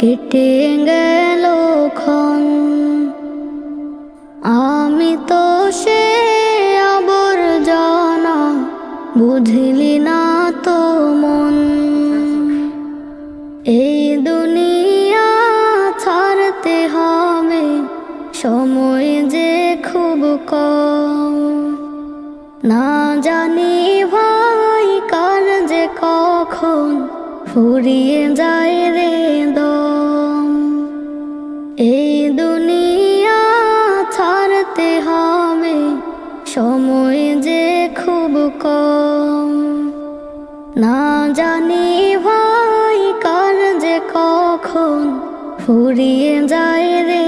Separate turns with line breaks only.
কেটে গেল ক্ষণ। আমি তো সে আবর্জনা, বুঝলি না তো মন। এই দুনিয়া ছাড়তে হবে, সময় যে খুব কম। না জানি ভাই কার যে কখন ফুরিয়ে যায় রে দম। এই দুনিয়া ছাড়তে হবে, সময় যে খুব কম। না জানি ভাই কার যে কখন ফুরিয়ে যায় রে